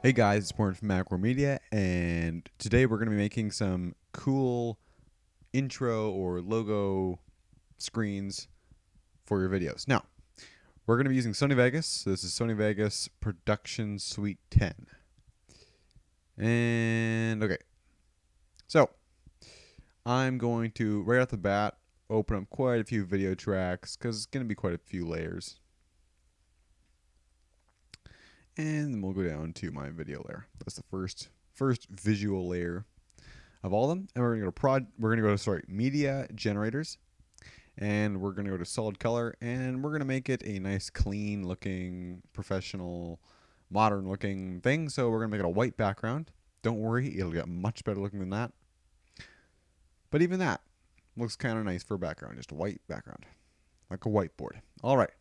Hey guys, it's Morgan from Macro Media, and today we're going to be making some cool intro or logo screens for your videos. Now, we're going to be using Sony Vegas. So this is Sony Vegas Production Suite 10. And okay, so I'm going to, right off the bat, open up quite a few video tracks because it's going to be quite a few layers. And then we'll go down to my video layer. That's the first visual layer of all of them. And we're gonna go to media generators, and we're gonna go to solid color, and we're gonna make it a nice, clean looking, professional, modern looking thing. So we're gonna make it a white background. Don't worry, it'll get much better looking than that. But even that looks kind of nice for a background, just a white background, like a whiteboard. All right.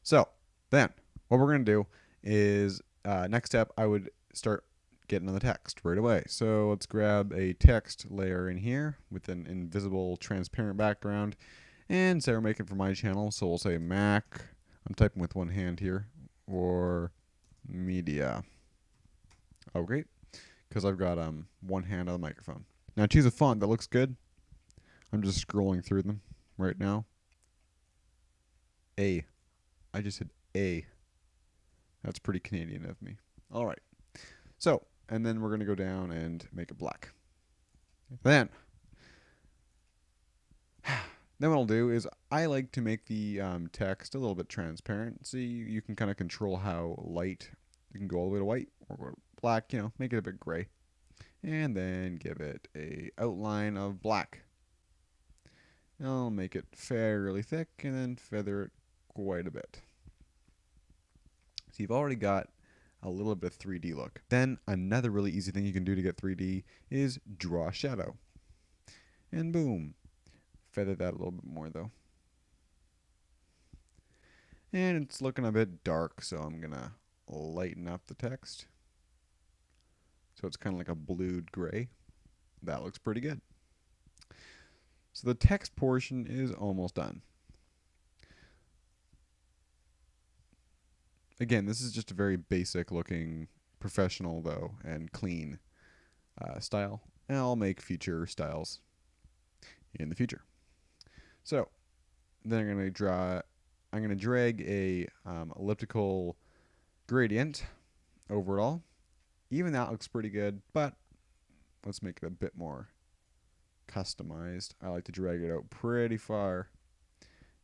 So then what we're gonna do is next step, I would start getting on the text right away. So let's grab a text layer in here with an invisible transparent background, and say we're making for my channel, so we'll say Mac, I'm typing with one hand here, or media. Oh great, because I've got one hand on the microphone. Now choose a font that looks good. I'm just scrolling through them right now. I just said A. That's pretty Canadian of me. All right. So, and then we're going to go down and make it black. Then what I'll do is I like to make the text a little bit transparent. See, you can kind of control how light. You can go all the way to white or go to black, make it a bit gray. And then give it a outline of black. I'll make it fairly thick and then feather it quite a bit. So you've already got a little bit of 3D look. Then another really easy thing you can do to get 3D is draw a shadow. And boom. Feather that a little bit more though. And it's looking a bit dark, so I'm going to lighten up the text. So it's kind of like a blued gray. That looks pretty good. So the text portion is almost done. Again, this is just a very basic looking, professional though, and clean style. And I'll make future styles in the future. So then I'm going to drag a elliptical gradient over it all. Even that looks pretty good, but let's make it a bit more customized. I like to drag it out pretty far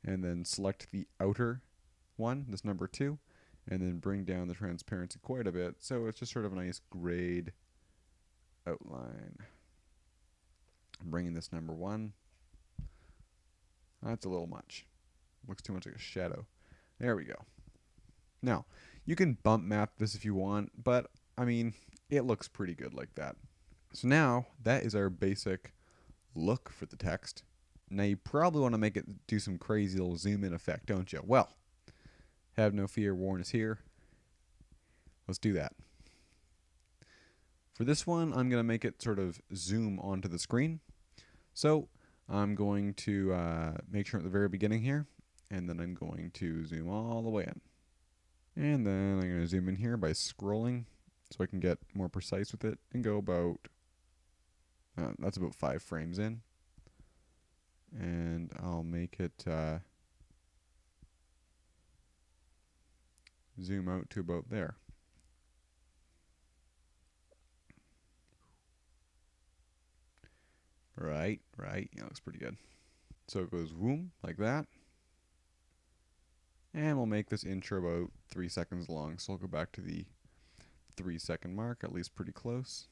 and then select the outer one, this number 2. And then bring down the transparency quite a bit, so it's just sort of a nice grayed outline. I'm bringing this number 1. That's a little much. Looks too much like a shadow. There we go. Now, you can bump map this if you want, but, I mean, it looks pretty good like that. So now, that is our basic look for the text. Now, you probably want to make it do some crazy little zoom-in effect, don't you? Well, have no fear, Warren is here. Let's do that. For this one, I'm going to make it sort of zoom onto the screen. So I'm going to make sure at the very beginning here, and then I'm going to zoom all the way in. And then I'm going to zoom in here by scrolling so I can get more precise with it and go about, that's about 5 frames in. And I'll make it zoom out to about there. Right. Yeah, looks pretty good. So it goes boom, like that. And we'll make this intro about 3 seconds long. So I'll go back to the 3-second mark, at least pretty close.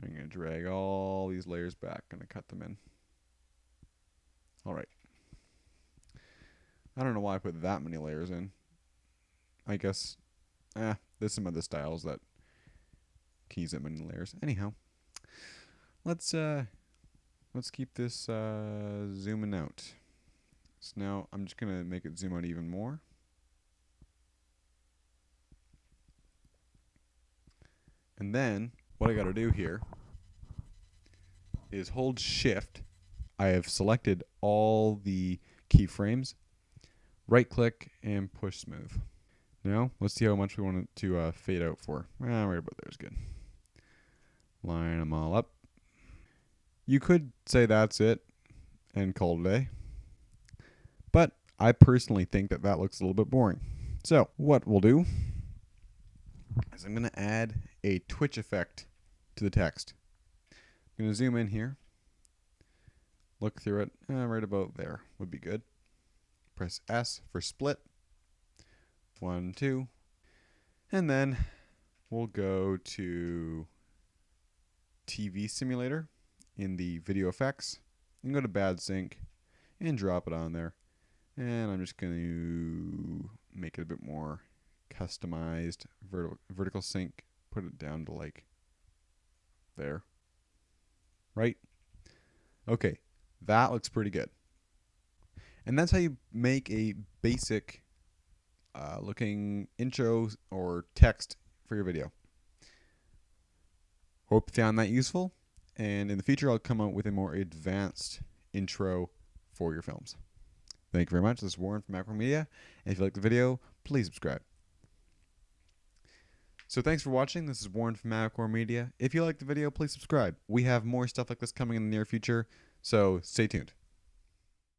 I'm going to drag all these layers back and cut them in. All right. I don't know why I put that many layers in. I guess, there's some other styles that can use that many layers. Anyhow, let's keep this zooming out. So now I'm just gonna make it zoom out even more. And then what I got to do here is hold Shift. I have selected all the keyframes. Right click and push smooth. Now, let's see how much we want it to fade out for. Right about there is good. Line them all up. You could say that's it and call it a day. But I personally think that that looks a little bit boring. So what we'll do is I'm going to add a twitch effect to the text. I'm going to zoom in here. Look through it. Right about there would be good. Press S for split. 1, 2. And then we'll go to TV simulator in the video effects and go to bad sync and drop it on there. And I'm just going to make it a bit more customized. Vertical sync, put it down to like there. Right? Okay, that looks pretty good. And that's how you make a basic looking intro or text for your video. Hope you found that useful. And in the future, I'll come out with a more advanced intro for your films. Thank you very much. This is Warren from Macro Media. And if you like the video, please subscribe. So thanks for watching. This is Warren from Macro Media. If you like the video, please subscribe. We have more stuff like this coming in the near future, so stay tuned.